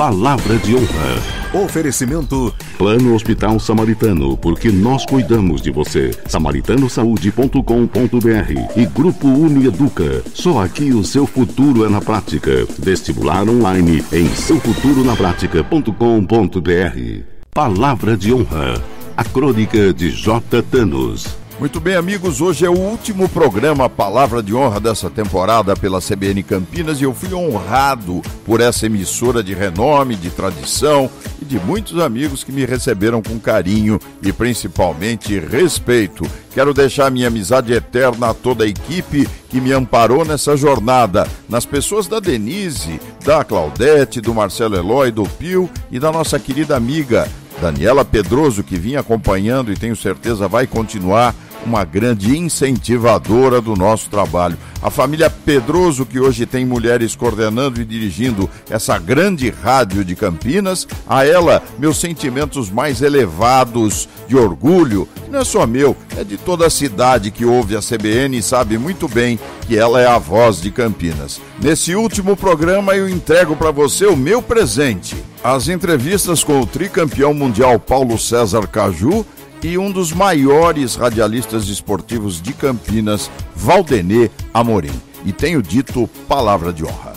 Palavra de Honra. Oferecimento Plano Hospital Samaritano, porque nós cuidamos de você. samaritanosaúde.com.br e Grupo Unieduca. Só aqui o seu futuro é na prática. Vestibular online em seufuturonapratica.com.br. Palavra de Honra. A crônica de J. Thanos. Muito bem, amigos, hoje é o último programa Palavra de Honra dessa temporada pela CBN Campinas e eu fui honrado por essa emissora de renome, de tradição e de muitos amigos que me receberam com carinho e principalmente respeito. Quero deixar minha amizade eterna a toda a equipe que me amparou nessa jornada, nas pessoas da Denise, da Claudete, do Marcelo Eloy, do Pio e da nossa querida amiga Daniela Pedroso, que vinha acompanhando e tenho certeza vai continuar uma grande incentivadora do nosso trabalho. A família Pedroso, que hoje tem mulheres coordenando e dirigindo essa grande rádio de Campinas, a ela, meus sentimentos mais elevados de orgulho, que não é só meu, é de toda a cidade que ouve a CBN e sabe muito bem que ela é a voz de Campinas. Nesse último programa eu entrego para você o meu presente. As entrevistas com o tricampeão mundial Paulo César Caju e um dos maiores radialistas esportivos de Campinas, Valdenê Amorim. E tenho dito Palavra de Honra.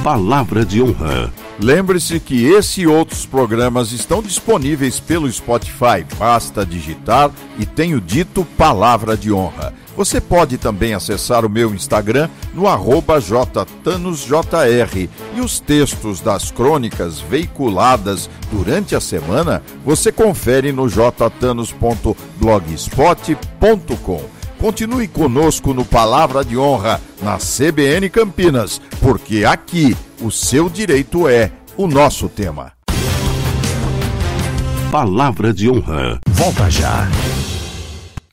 Palavra de Honra. Lembre-se que esse e outros programas estão disponíveis pelo Spotify. Basta digitar e tenho dito Palavra de Honra. Você pode também acessar o meu Instagram no @jtanosjr e os textos das crônicas veiculadas durante a semana você confere no jtanos.blogspot.com. Continue conosco no Palavra de Honra na CBN Campinas, porque aqui o seu direito é o nosso tema. Palavra de Honra. Volta já.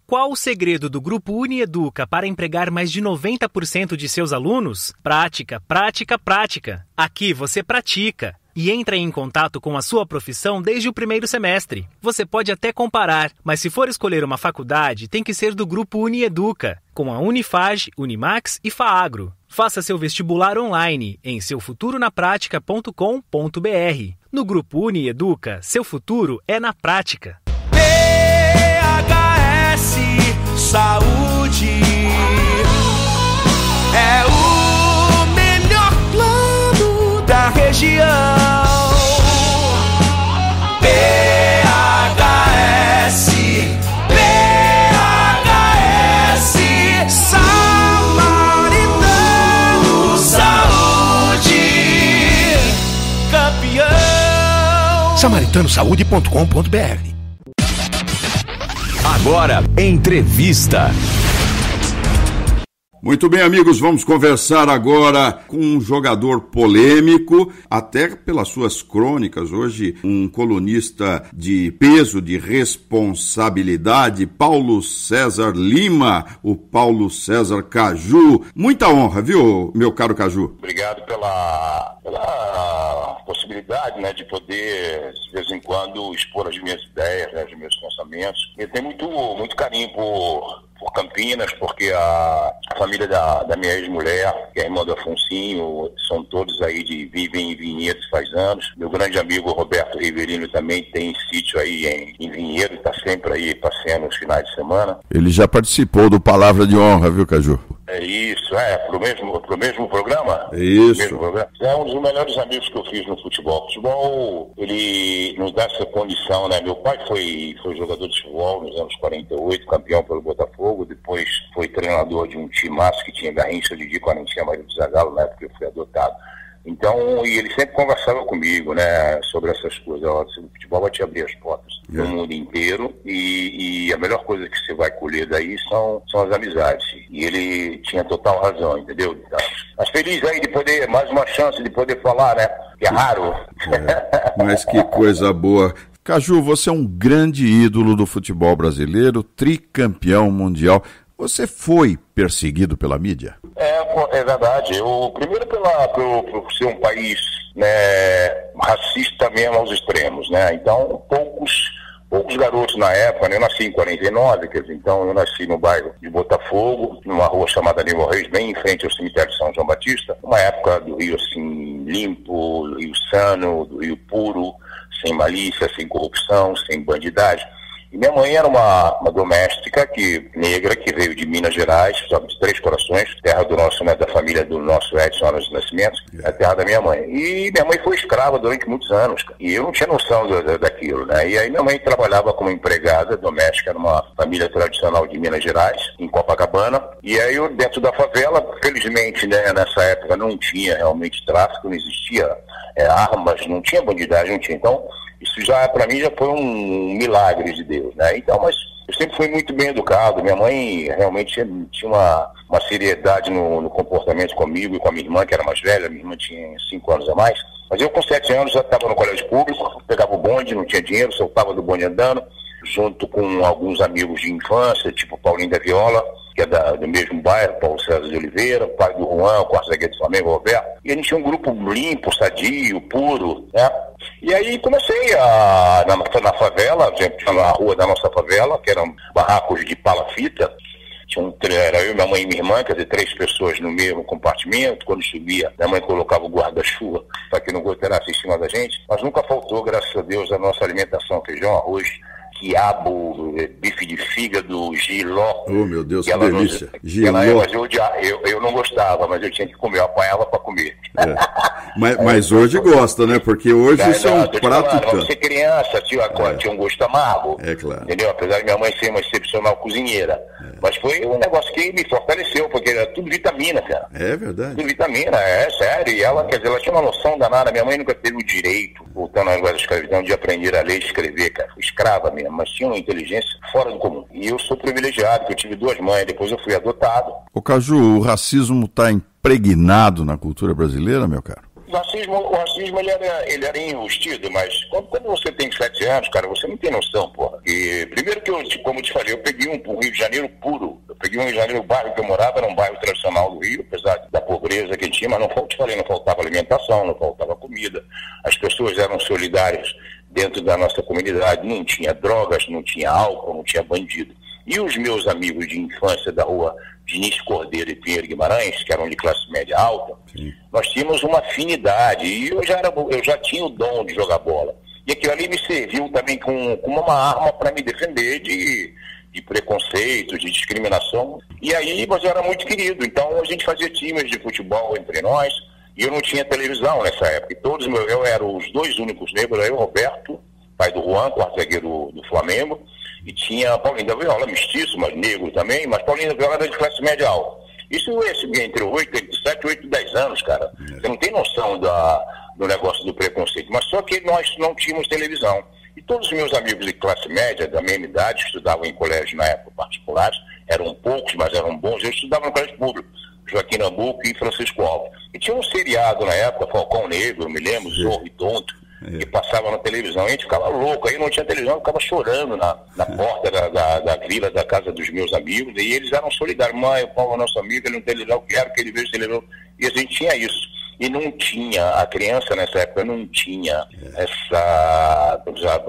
Qual o segredo do Grupo Unieduca para empregar mais de 90% de seus alunos? Prática, prática, prática. Aqui você pratica e entra em contato com a sua profissão desde o primeiro semestre. Você pode até comparar, mas se for escolher uma faculdade, tem que ser do Grupo Unieduca, com a Unifage, Unimax e Faagro. Faça seu vestibular online em seufuturonapratica.com.br. No Grupo Unieduca, seu futuro é na prática. Saúde é o melhor plano da região. PHS, Samaritano Saúde, campeão. samaritanosaúde.com.br. Agora, entrevista. Muito bem, amigos, vamos conversar agora com um jogador polêmico, até pelas suas crônicas. Hoje, um colunista de peso, de responsabilidade, Paulo César Lima, o Paulo César Caju. Muita honra, viu, meu caro Caju? Obrigado pela possibilidade, né, de poder, de vez em quando, expor as minhas ideias, né, os meus pensamentos. Eu tenho muito carinho por Campinas, porque a família da minha ex-mulher, que é a irmã do Afonsinho, são todos aí vivem em Vinhedo faz anos. Meu grande amigo Roberto Riverino também tem sítio aí em Vinhedo, está sempre aí passeando nos finais de semana. Ele já participou do Palavra de Honra, viu, Caju? É isso, pro mesmo programa? Isso. Mesmo programa. É um dos melhores amigos que eu fiz no futebol. O futebol, ele nos dá essa condição, né? Meu pai foi jogador de futebol nos anos 48, campeão pelo Botafogo, depois foi treinador de um timaço que tinha Garrincha, Didi, quando tinha Mário do Zagallo, na época que eu fui adotado. Então, e ele sempre conversava comigo, né, sobre essas coisas. O futebol vai te abrir as portas no mundo inteiro e a melhor coisa que você vai colher daí são as amizades. E ele tinha total razão, entendeu? Mas feliz aí de poder, mais uma chance de poder falar, né? Que é raro. Mas que coisa boa. Caju, você é um grande ídolo do futebol brasileiro, tricampeão mundial. Você foi perseguido pela mídia? É verdade. Primeiro por ser um país, né, racista mesmo aos extremos, né? Então, poucos garotos na época, né? Eu nasci em 49, quer dizer, então eu nasci no bairro de Botafogo, numa rua chamada Nimo Reis, bem em frente ao cemitério de São João Batista, uma época do Rio assim, limpo, do Rio sano, do Rio puro, sem malícia, sem corrupção, sem bandidagem. E minha mãe era uma doméstica negra que veio de Minas Gerais, de Três Corações, terra do nosso, né, da família do nosso Edson Anos de Nascimento, a terra da minha mãe. E minha mãe foi escrava durante muitos anos, cara. E eu não tinha noção daquilo, né? E aí minha mãe trabalhava como empregada doméstica numa família tradicional de Minas Gerais, em Copacabana. E aí eu, dentro da favela, felizmente, né, nessa época não tinha realmente tráfico, não existia armas, não tinha bandidagem, não tinha. Então, isso já, para mim, já foi um milagre de Deus, né? Então, mas eu sempre fui muito bem educado. Minha mãe realmente tinha uma seriedade no comportamento comigo e com a minha irmã, que era mais velha. Minha irmã tinha 5 anos a mais. Mas eu, com 7 anos, já estava no colégio público, pegava o bonde, não tinha dinheiro, soltava do bonde andando, junto com alguns amigos de infância, tipo Paulinho da Viola, que é do mesmo bairro, Paulo César de Oliveira, o pai do Juan, o quarto zagueiro do Flamengo, Roberto. E a gente tinha um grupo limpo, sadio, puro, né? E aí comecei na favela, na rua da nossa favela, que eram barracos de palafita. Era eu, minha mãe e minha irmã, quer dizer, 3 pessoas no mesmo compartimento. Quando chovia, minha mãe colocava o guarda-chuva para que não goteirasse em cima da gente. Mas nunca faltou, graças a Deus, a nossa alimentação: feijão, arroz, quiabo, bife de fígado, giló. Oh, meu Deus, que delícia. Giló. Mas eu não gostava, mas eu tinha que comer, eu apanhava para comer. Mas hoje gosta, né? Porque hoje isso é um prato... Você criança, tinha um gosto amargo. É claro. Entendeu? Apesar de minha mãe ser uma excepcional cozinheira. Mas foi um negócio que me fortaleceu, porque era tudo vitamina, cara. É verdade. Tudo vitamina, sério. E ela, quer dizer, ela tinha uma noção danada. Minha mãe nunca teve o direito, voltando ao negócio da escravidão, de aprender a ler e escrever, cara. Foi escrava mesmo, mas tinha uma inteligência fora do comum. E eu sou privilegiado, porque eu tive 2 mães, depois eu fui adotado. Ô Caju, o racismo está impregnado na cultura brasileira, meu caro? O racismo ele era enrustido, mas quando você tem 7 anos, cara, você não tem noção, porra. E primeiro que como eu te falei, eu peguei um Rio de Janeiro puro. Eu peguei um Rio de Janeiro, o bairro que eu morava era um bairro tradicional do Rio, apesar da pobreza que tinha, mas não faltava alimentação, não faltava comida. As pessoas eram solidárias dentro da nossa comunidade, não tinha drogas, não tinha álcool, não tinha bandido. E os meus amigos de infância da rua Diniz Cordeiro e Pinheiro Guimarães, que eram de classe média alta, sim, nós tínhamos uma afinidade, e eu já tinha o dom de jogar bola. E aquilo ali me serviu também como uma arma para me defender de preconceito, de discriminação. E aí, mas eu era muito querido, então a gente fazia times de futebol entre nós, e eu não tinha televisão nessa época. E eu era os 2 únicos negros, eu e o Roberto, pai do Juan, quarto zagueiro do Flamengo, e tinha Paulinho da Viola, mestiço, mas negro também, mas Paulinho da Viola era de classe média alta. Isso entre 7, 8 e 10 anos, cara. Você não tem noção do negócio do preconceito. Mas só que nós não tínhamos televisão. E todos os meus amigos de classe média, da mesma idade, estudavam em colégio na época particulares, eram poucos, mas eram bons. Eu estudava no colégio público, Joaquim Nabuco e Francisco Alves. E tinha um seriado na época, Falcão Negro, eu me lembro, Zorro e Tonto, que passava na televisão. A gente ficava louco, aí não tinha televisão, eu ficava chorando na porta da vila, da casa dos meus amigos, e eles eram solidários. Mãe, o Paulo é nosso amigo, ele não tem televisão, eu quero que ele veja televisão. E a gente tinha isso. E não tinha, a criança nessa época não tinha essa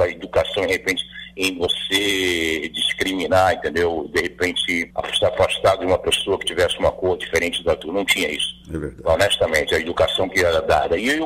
educação, de repente, em você discriminar, entendeu? De repente, se afastar de uma pessoa que tivesse uma cor diferente da tua. Não tinha isso. É verdade. Honestamente, a educação que era dada. E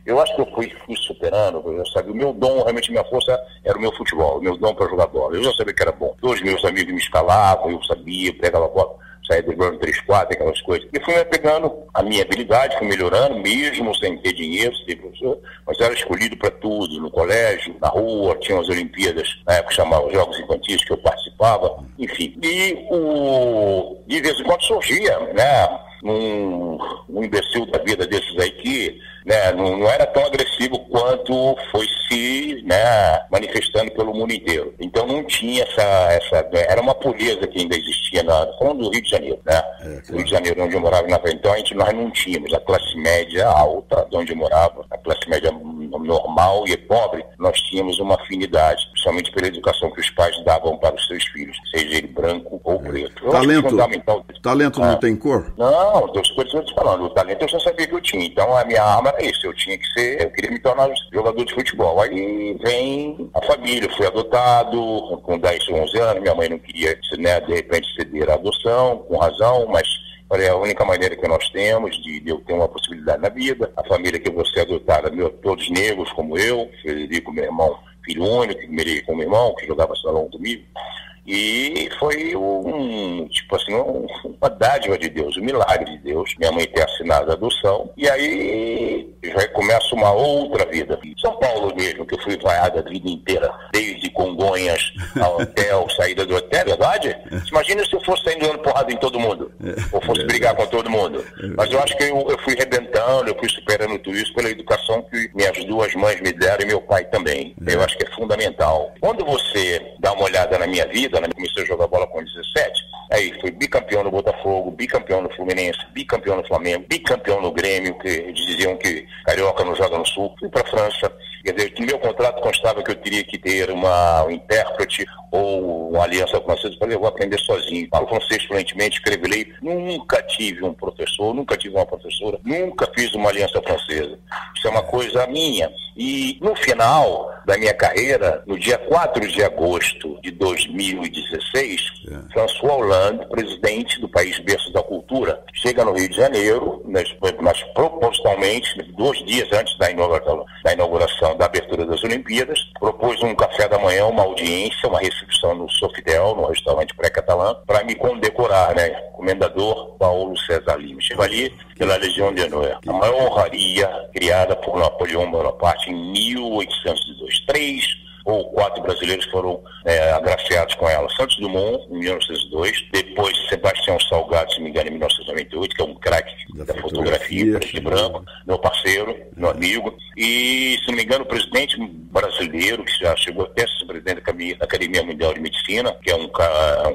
eu acho que eu fui superando, eu sabia, o meu dom, realmente, minha força era o meu futebol, o meu dom para jogar bola. Eu já sabia que era bom. Todos os meus amigos me escalavam, eu sabia, pegava a bola, saía driblando 3-4, aquelas coisas. E fui pegando a minha habilidade, fui melhorando, mesmo sem ter dinheiro, sem ter professor, mas era escolhido para tudo, no colégio, na rua, tinha as Olimpíadas, na época chamavam Jogos Infantis, que eu participava, enfim. E de vez em quando surgia, né, um imbecil da vida desses aí que, né, não era tão agressivo quanto foi se, né, manifestando pelo mundo inteiro. Então não tinha essa era uma pureza que ainda existia falando do Rio de Janeiro, né? Claro. Rio de Janeiro, onde eu morava na frente, então nós não tínhamos a classe média alta, de onde eu morava, a classe média normal e pobre, nós tínhamos uma afinidade, principalmente pela educação que os pais davam para os seus filhos, seja ele branco ou preto. Talento não tem cor? Não, das coisas que eu estou falando, o talento eu já sabia que eu tinha, então a minha arma era isso, eu queria me tornar jogador de futebol. Aí vem a família, eu fui adotado com 10, 11 anos, minha mãe não queria, né, de repente ceder à adoção, com razão, mas é a única maneira que nós temos de eu ter uma possibilidade na vida. A família que você adotada, todos negros como eu, Frederico, meu irmão, filho único, com meu irmão, que jogava salão comigo. E foi uma dádiva de Deus, um milagre de Deus, minha mãe ter assinado a adoção. E aí já começa uma outra vida. Em São Paulo mesmo, que eu fui vaiado a vida inteira, desde Congonhas ao hotel, saída do hotel, é verdade? Imagina se eu fosse saindo dando porrada em todo mundo, ou fosse brigar com todo mundo. Mas eu acho que eu fui rebentando, eu fui superando tudo isso pela educação que minhas duas mães me deram e meu pai também. Eu acho que é fundamental. Quando você dá uma olhada na minha vida, comecei a jogar bola com 17, aí fui bicampeão no Botafogo, bicampeão no Fluminense, bicampeão no Flamengo, bicampeão no Grêmio, que eles diziam que carioca não joga no Sul, fui para a França, quer dizer, no meu contrato constava que eu teria que ter um intérprete ou uma aliança francesa. Eu falei, eu vou aprender sozinho, falo francês fluentemente, escrevo lei, nunca tive um professor, nunca tive uma professora, nunca fiz uma aliança francesa, isso é uma coisa minha. E no final da minha carreira, no dia 4 de agosto de 2016, François Hollande, presidente do país berço da cultura, chega no Rio de Janeiro, mas propositalmente, 2 dias antes da inauguração da abertura das Olimpíadas, propôs um café da manhã, uma audiência, uma recepção no Sofitel, no restaurante pré-catalã, para me condecorar, né? Comendador Paulo César Lima. Chego ali pela Legião de Honor, a maior honraria criada por Napoleão Bonaparte em 1802. 3 ou 4 brasileiros foram agraciados com ela. Santos Dumont, em 1902, depois Sebastião Salgado, se não me engano, em 1998, que é um craque da fotografia, preto e branco, meu parceiro, meu amigo, e, se não me engano, o presidente brasileiro, que já chegou até a ser presidente da Academia Mundial de Medicina, que é um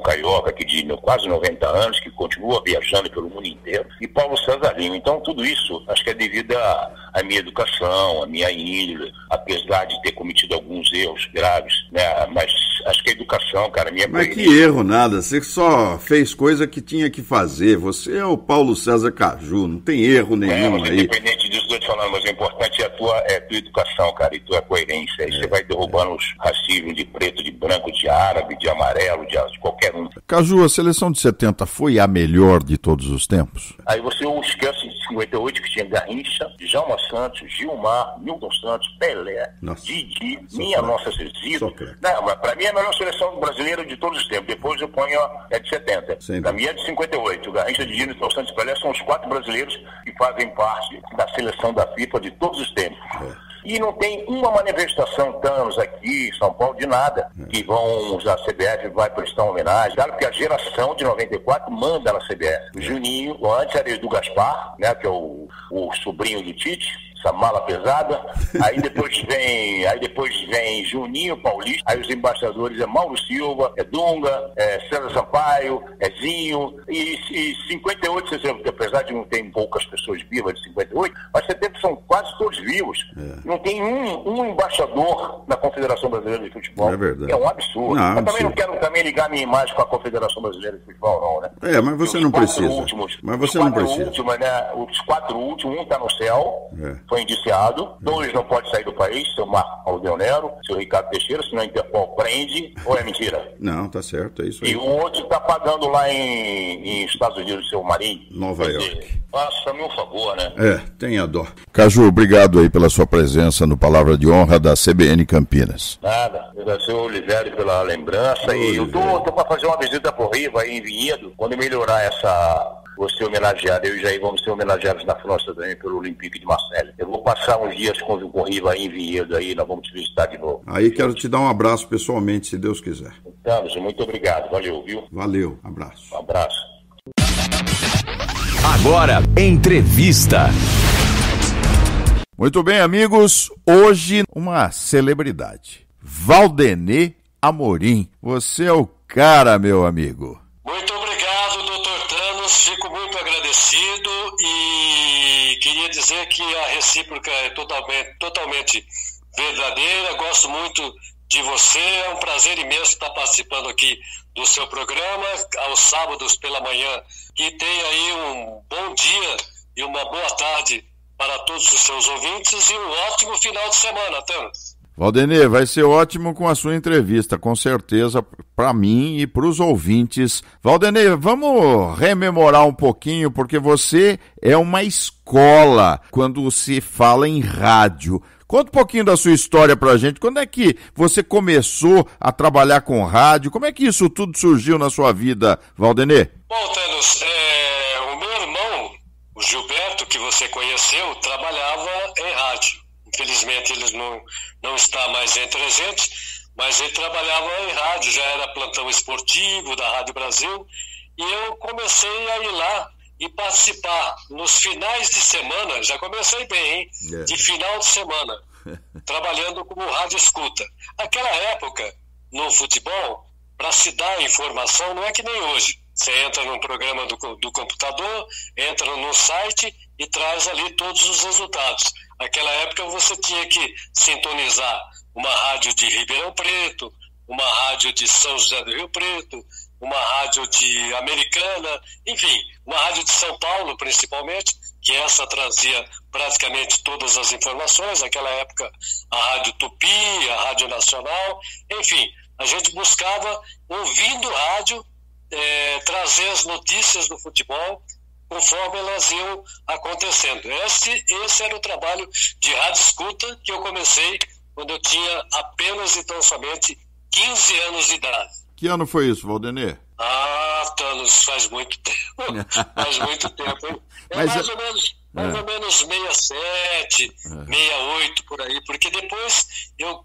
carioca aqui de quase 90 anos, que continua viajando pelo mundo inteiro, e Paulo César Lima. Então, tudo isso, acho que é devido à minha educação, à minha índole, apesar de ter cometido alguns erros graves, né? Mas acho que a educação, cara, Mas que erro nada, você só fez coisa que tinha que fazer, você é o Paulo César Caju, não tem erro nenhum mas aí. Independente disso, estou te falando, mas o importante é a tua educação, cara, e tua coerência, aí você vai derrubando os racismos de preto, de branco, de árabe, de amarelo, de qualquer um. Caju, a seleção de 70 foi a melhor de todos os tempos? Aí você esquece de 58, que tinha Garrincha, Djalma Santos, Gilmar, Milton Santos, Pelé, Didi, Nossa Zito. Não, mas pra mim é a melhor seleção brasileira de todos os tempos. Depois eu ponho a de 70. Pra mim é de 58. O Garrincha, Didi, Milton Santos e Pelé são os 4 brasileiros que fazem parte da seleção da FIFA de todos os tempos. E não tem uma manifestação, Thanos, aqui em São Paulo, de nada, que vão usar a CBF, vai prestar uma homenagem. Claro que a geração de 94 manda na CBF. O Juninho, antes era do Gaspar, né, que é o sobrinho do Tite, essa mala pesada, aí depois vem Juninho Paulista, aí os embaixadores é Mauro Silva, é Dunga, é César Sampaio, é Zinho, e 58, apesar de não ter poucas pessoas vivas de 58, mas 70 são quase todos vivos. Não tem um embaixador na Confederação Brasileira de Futebol. É verdade. É um absurdo. Não, mas também não quero ligar minha imagem com a Confederação Brasileira de Futebol, não, né? Mas você não precisa. Os 4 últimos, um está no céu, foi indiciado, 2 não pode sair do país, seu Marco Aldeu Nero, seu Ricardo Teixeira, senão a Interpol prende, ou é mentira? Não, tá certo, é isso aí. E o outro está pagando lá em Estados Unidos, seu Marinho. Nova York. Faça-me um favor, né? Tenha dó. Caju, obrigado aí pela sua presença no Palavra de Honra da CBN Campinas. Nada, agradecer ao Olivério pela lembrança, e eu tô para fazer uma visita pro Rio, aí em Vinhedo, quando melhorar vou ser homenageado, eu e Jair vamos ser homenageados na França também pelo Olympique de Marseille. Eu vou passar uns dias com o Rio aí em Vinhedo, aí nós vamos te visitar de novo. Aí quero te dar um abraço pessoalmente, se Deus quiser. Carlos, muito obrigado, valeu, viu? Valeu, abraço. Um abraço. Agora, entrevista. Muito bem, amigos, hoje uma celebridade, Valdenê Amorim. Você é o cara, meu amigo. Muito obrigado, Dr. Thanos, fico muito agradecido e queria queria dizer que a recíproca é totalmente verdadeira. Gosto muito de você, é um prazer imenso estar participando aqui do seu programa, aos sábados pela manhã. E tenha aí um bom dia e uma boa tarde para todos os seus ouvintes e um ótimo final de semana, Thanos. Valdenir, vai ser ótimo com a sua entrevista, com certeza, para mim e para os ouvintes. Valdenir, vamos rememorar um pouquinho, porque você é uma escola quando se fala em rádio. Conta um pouquinho da sua história pra gente. Quando é que você começou a trabalhar com rádio? Como é que isso tudo surgiu na sua vida, Valdenir? Bom, Thanos, o meu irmão, o Gilberto, que você conheceu, trabalhava em rádio. Infelizmente ele não está mais entre a gente, mas ele trabalhava em rádio, já era plantão esportivo da Rádio Brasil, e eu comecei a ir lá e participar nos finais de semana. Já comecei bem, hein? De final de semana, trabalhando como rádio escuta. Aquela época, no futebol, para se dar informação, não é que nem hoje. Você entra num programa do computador, entra no site e traz ali todos os resultados. Naquela época você tinha que sintonizar uma rádio de Ribeirão Preto, uma rádio de São José do Rio Preto, uma rádio de Americana, enfim, uma rádio de São Paulo principalmente, que essa trazia praticamente todas as informações. Naquela época a Rádio Tupi, a Rádio Nacional, enfim, a gente buscava, ouvindo rádio, trazer as notícias do futebol conforme elas iam acontecendo. Esse era o trabalho de rádio escuta que eu comecei quando eu tinha apenas e tão somente 15 anos de idade. Que ano foi isso, Valdenir? Thanos, faz muito tempo. Faz muito tempo, hein? Mais ou menos 67, 68, por aí. Porque depois,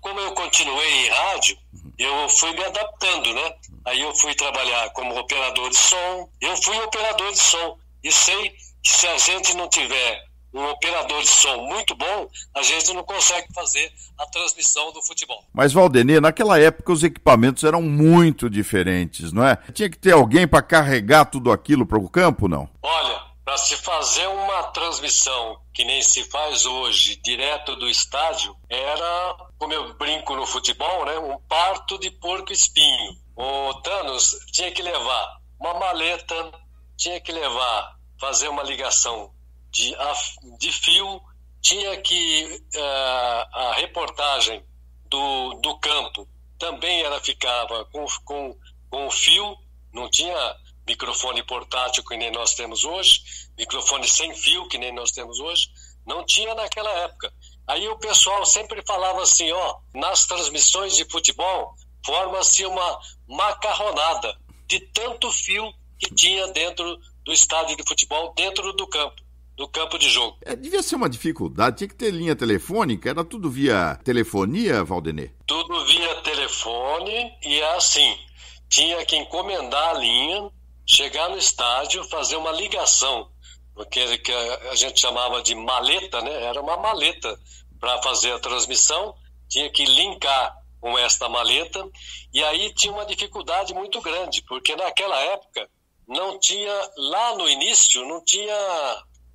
como eu continuei em rádio, eu fui me adaptando, né? Aí eu fui trabalhar como operador de som. Eu fui operador de som. E sei que se a gente não tiver um operador de som muito bom, a gente não consegue fazer a transmissão do futebol. Mas, Valdenir, naquela época os equipamentos eram muito diferentes, não é? Tinha que ter alguém para carregar tudo aquilo para o campo, não? Olha, para se fazer uma transmissão que nem se faz hoje, direto do estádio, era, como eu brinco no futebol, né, um parto de porco-espinho. O Thanos tinha que levar uma maleta, tinha que fazer uma ligação de fio, tinha que a reportagem do campo também ficava com fio, não tinha microfone portátil que nem nós temos hoje, microfone sem fio que nem nós temos hoje, não tinha naquela época. Aí o pessoal sempre falava assim, nas transmissões de futebol forma-se uma macarronada de tanto fio que tinha dentro do estádio de futebol, dentro do campo de jogo. Devia ser uma dificuldade, tinha que ter linha telefônica, era tudo via telefonia, Valdenir? Tudo via telefone e assim, tinha que encomendar a linha, chegar no estádio, fazer uma ligação, porque que a gente chamava de maleta, né? Era uma maleta para fazer a transmissão, tinha que linkar com esta maleta, e aí tinha uma dificuldade muito grande, porque naquela época não tinha, lá no início, não tinha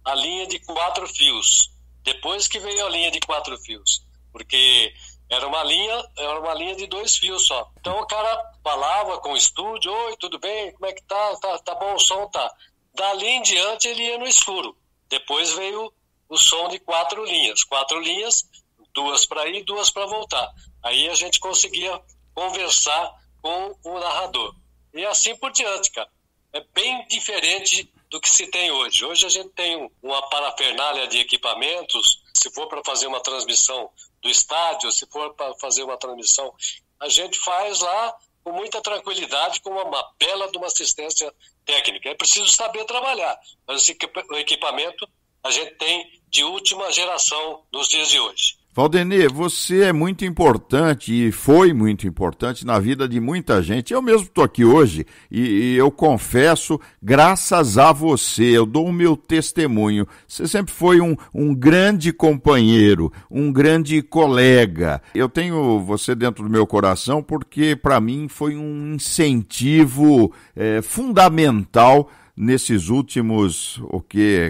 a linha de 4 fios. Depois que veio a linha de 4 fios, porque era uma linha de 2 fios só. Então o cara falava com o estúdio, oi, tudo bem, como é que tá? Tá bom o som, tá. Dali em diante ele ia no escuro. Depois veio o som de 4 linhas. 4 linhas, 2 para ir, 2 para voltar. Aí a gente conseguia conversar com o narrador. E assim por diante, cara. É bem diferente do que se tem hoje. Hoje a gente tem uma parafernália de equipamentos. Se for para fazer uma transmissão do estádio, se for para fazer uma transmissão, a gente faz lá com muita tranquilidade, com uma bela de uma assistência técnica. É preciso saber trabalhar. Mas o equipamento a gente tem de última geração nos dias de hoje. Valdenir, você é muito importante e foi muito importante na vida de muita gente. Eu mesmo estou aqui hoje e eu confesso, graças a você, eu dou o meu testemunho. Você sempre foi um grande companheiro, um grande colega. Eu tenho você dentro do meu coração porque, para mim, foi um incentivo fundamental nesses últimos,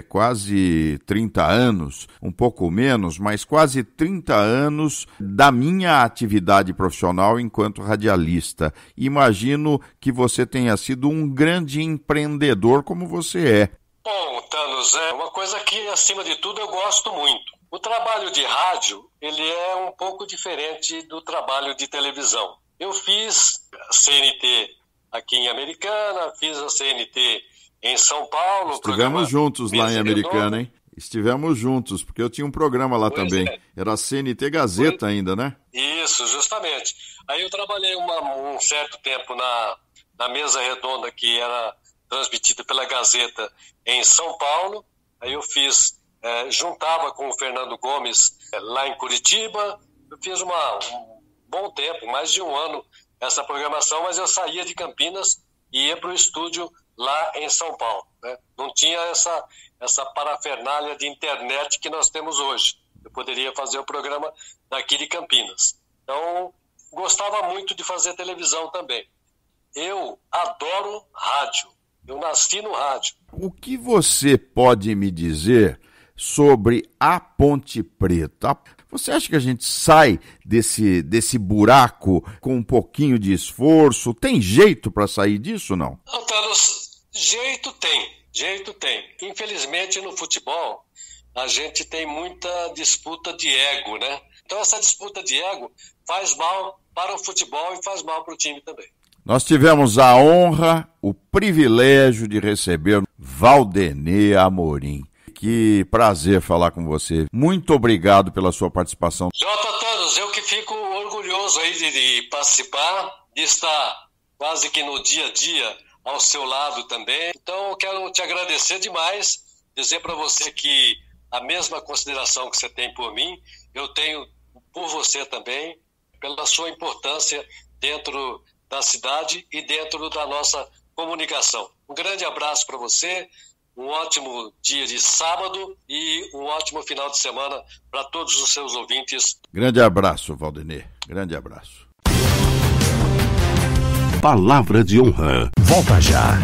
quase 30 anos, um pouco menos, mas quase 30 anos da minha atividade profissional enquanto radialista. Imagino que você tenha sido um grande empreendedor como você é. Bom, Thanos, é uma coisa que, acima de tudo, eu gosto muito. O trabalho de rádio, ele é um pouco diferente do trabalho de televisão. Eu fiz a CNT aqui em Americana, fiz a CNT em São Paulo. Estivemos juntos lá em Americana, hein? Estivemos juntos, porque eu tinha um programa lá também. Era a CNT Gazeta ainda, né? Isso, justamente. Aí eu trabalhei um certo tempo na mesa redonda que era transmitida pela Gazeta em São Paulo. Aí eu juntava com o Fernando Gomes lá em Curitiba. Eu fiz um bom tempo, mais de um ano, essa programação, mas eu saía de Campinas e ia para o estúdio lá em São Paulo, né? Não tinha essa parafernália de internet que nós temos hoje. Eu poderia fazer o programa daqui de Campinas. Então, gostava muito de fazer televisão também. Eu adoro rádio. Eu nasci no rádio. O que você pode me dizer sobre a Ponte Preta? Você acha que a gente sai desse buraco com um pouquinho de esforço? Tem jeito para sair disso, não? Thanos, jeito tem. Infelizmente, no futebol, a gente tem muita disputa de ego, né? Então, essa disputa de ego faz mal para o futebol e faz mal para o time também. Nós tivemos a honra, o privilégio de receber Valdenê Amorim. Que prazer falar com você. Muito obrigado pela sua participação. Thanos, eu que fico orgulhoso aí de participar, de estar quase que no dia a dia ao seu lado também. Então eu quero te agradecer demais, dizer para você que a mesma consideração que você tem por mim, eu tenho por você também, pela sua importância dentro da cidade e dentro da nossa comunicação. Um grande abraço para você. Um ótimo dia de sábado e um ótimo final de semana para todos os seus ouvintes. Grande abraço, Valdenê. Grande abraço. Palavra de honra. Volta já.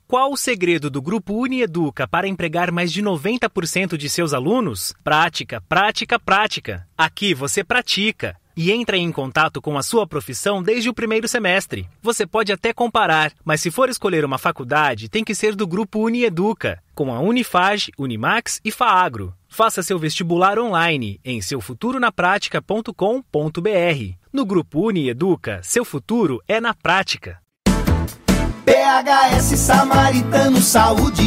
Qual o segredo do Grupo Unieduca para empregar mais de 90% de seus alunos? Prática, prática, prática. Aqui você pratica e entra em contato com a sua profissão desde o primeiro semestre. Você pode até comparar, mas se for escolher uma faculdade, tem que ser do Grupo Unieduca, com a Unifage, Unimax e FAAGRO. Faça seu vestibular online em seufturonapratica.com.br. No Grupo Unieduca, seu futuro é na prática. PHS Samaritano Saúde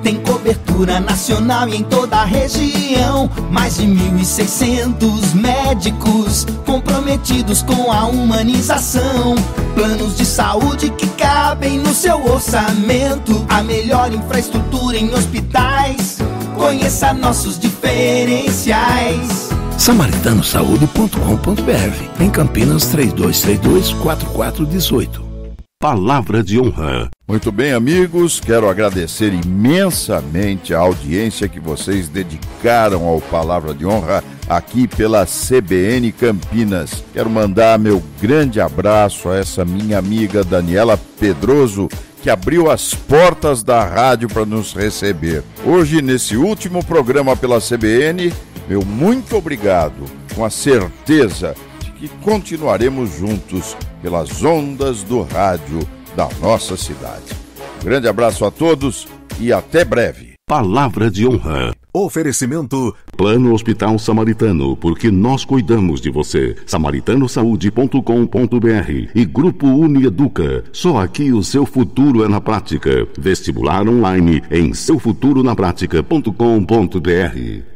tem cobertura nacional e em toda a região. Mais de 1.600 médicos comprometidos com a humanização. Planos de saúde que cabem no seu orçamento. A melhor infraestrutura em hospitais. Conheça nossos diferenciais. SamaritanoSaude.com.br. Em Campinas, 3232-4418. Palavra de honra. Muito bem, amigos, quero agradecer imensamente a audiência que vocês dedicaram ao Palavra de Honra aqui pela CBN Campinas. Quero mandar meu grande abraço a essa minha amiga Daniela Pedroso, que abriu as portas da rádio para nos receber. Hoje, nesse último programa pela CBN, meu muito obrigado, com a certeza de que continuaremos juntos pelas ondas do rádio da nossa cidade. Um grande abraço a todos e até breve. Palavra de honra. Oferecimento Plano Hospital Samaritano, porque nós cuidamos de você. samaritanosaúde.com.br e Grupo Unieduca. Só aqui o seu futuro é na prática. Vestibular online em seufturonapratica.com.br.